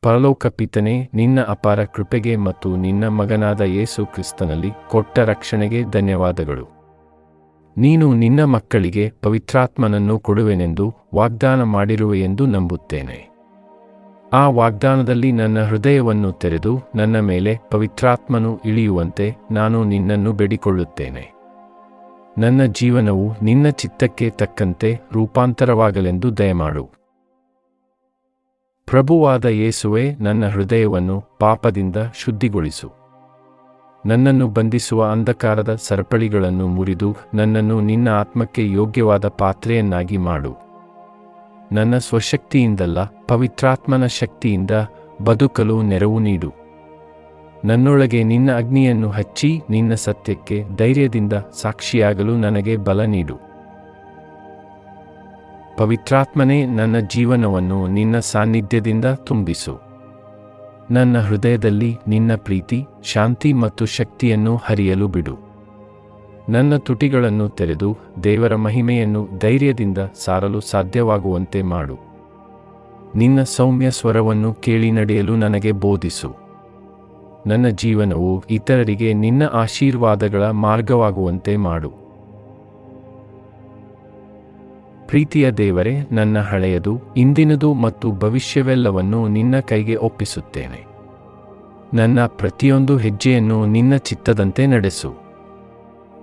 ಪರಲೋಕ ಪಿತನೇ, ನಿನ್ನ ಅಪಾರ ಕೃಪೆಗೆ ಮತ್ತು ನಿನ್ನ ಮಗನಾದ ಯೇಸು ಕ್ರಿಸ್ತನಲ್ಲಿ ಕೊಟ್ಟ ರಕ್ಷಣೆಗೆ ಧನ್ಯವಾದಗಳು. ನೀನು ನಿನ್ನ ಮಕ್ಕಳಿಗೆ ಪವಿತ್ರಾತ್ಮನನ್ನು ಕೊಡುವೆನೆಂದು ವಾಗ್ದಾನ ಮಾಡಿರುವೆಯೆಂದು ನಂಬುತ್ತೇನೆ. ಆ ವಾಗ್ದಾನದಲ್ಲಿ ನನ್ನ ಹೃದಯವನ್ನು ತೆರೆದು ನನ್ನ ಮೇಲೆ ಪವಿತ್ರಾತ್ಮನು ಇಳಿಯುವಂತೆ ನಾನು ನಿನ್ನನ್ನು ಬೇಡಿಕೊಳ್ಳುತ್ತೇನೆ. ನನ್ನ ಜೀವನವು ನಿನ್ನ ಚಿತ್ತಕ್ಕೆ ತಕ್ಕಂತೆ ರೂಪಾಂತರವಾಗಲೆಂದು ದಯಮಾಡು. ಪ್ರಭುವಾದ ಯೇಸುವೇ, ನನ್ನ ಹೃದಯವನ್ನು ಪಾಪದಿಂದ ಶುದ್ಧಿಗೊಳಿಸು. ನನ್ನನ್ನು ಬಂಧಿಸುವ ಅಂಧಕಾರದ ಸರಪಳಿಗಳನ್ನು ಮುರಿದು ನನ್ನನ್ನು ನಿನ್ನ ಆತ್ಮಕ್ಕೆ ಯೋಗ್ಯವಾದ ಪಾತ್ರೆಯನ್ನಾಗಿ ಮಾಡು. ನನ್ನ ಸ್ವಶಕ್ತಿಯಿಂದಲ್ಲ, ಪವಿತ್ರಾತ್ಮನ ಶಕ್ತಿಯಿಂದ ಬದುಕಲು ನೆರವು ನೀಡು. ನನ್ನೊಳಗೆ ನಿನ್ನ ಅಗ್ನಿಯನ್ನು ಹಚ್ಚಿ ನಿನ್ನ ಸತ್ಯಕ್ಕೆ ಧೈರ್ಯದಿಂದ ಸಾಕ್ಷಿಯಾಗಲು ನನಗೆ ಬಲ ನೀಡು. ಪವಿತ್ರಾತ್ಮನೇ, ನನ್ನ ಜೀವನವನ್ನು ನಿನ್ನ ಸಾನ್ನಿಧ್ಯದಿಂದ ತುಂಬಿಸು. ನನ್ನ ಹೃದಯದಲ್ಲಿ ನಿನ್ನ ಪ್ರೀತಿ, ಶಾಂತಿ ಮತ್ತು ಶಕ್ತಿಯನ್ನು ಹರಿಯಲು ಬಿಡು. ನನ್ನ ತುಟಿಗಳನ್ನು ತೆರೆದು ದೇವರ ಮಹಿಮೆಯನ್ನು ಧೈರ್ಯದಿಂದ ಸಾರಲು ಸಾಧ್ಯವಾಗುವಂತೆ ಮಾಡು. ನಿನ್ನ ಸೌಮ್ಯ ಸ್ವರವನ್ನು ಕೇಳಿ ನಡೆಯಲು ನನಗೆ ಬೋಧಿಸು. ನನ್ನ ಜೀವನವು ಇತರರಿಗೆ ನಿನ್ನ ಆಶೀರ್ವಾದಗಳ ಮಾರ್ಗವಾಗುವಂತೆ ಮಾಡು. ಪ್ರೀತಿಯ ದೇವರೇ, ನನ್ನ ಹಳೆಯದು, ಇಂದಿನದು ಮತ್ತು ಭವಿಷ್ಯವೆಲ್ಲವನ್ನು ನಿನ್ನ ಕೈಗೆ ಒಪ್ಪಿಸುತ್ತೇನೆ. ನನ್ನ ಪ್ರತಿಯೊಂದು ಹೆಜ್ಜೆಯನ್ನು ನಿನ್ನ ಚಿತ್ತದಂತೆ ನಡೆಸು.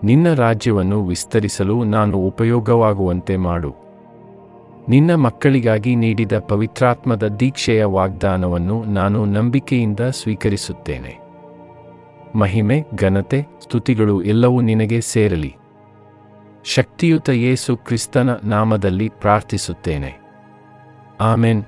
ನಿನ್ನ ರಾಜ್ಯವನ್ನು ವಿಸ್ತರಿಸಲು ನಾನು ಉಪಯೋಗವಾಗುವಂತೆ ಮಾಡು. ನಿನ್ನ ಮಕ್ಕಳಿಗಾಗಿ ನೀಡಿದ ಪವಿತ್ರಾತ್ಮದ ದೀಕ್ಷೆಯ ವಾಗ್ದಾನವನ್ನು ನಾನು ನಂಬಿಕೆಯಿಂದ ಸ್ವೀಕರಿಸುತ್ತೇನೆ. ಮಹಿಮೆ, ಘನತೆ, ಸ್ತುತಿಗಳು ಎಲ್ಲವೂ ನಿನಗೆ ಸೇರಲಿ. ಶಕ್ತಿಯುತ ಯೇಸು ಕ್ರಿಸ್ತನ ನಾಮದಲ್ಲಿ ಪ್ರಾರ್ಥಿಸುತ್ತೇನೆ. ಆಮೆನ್.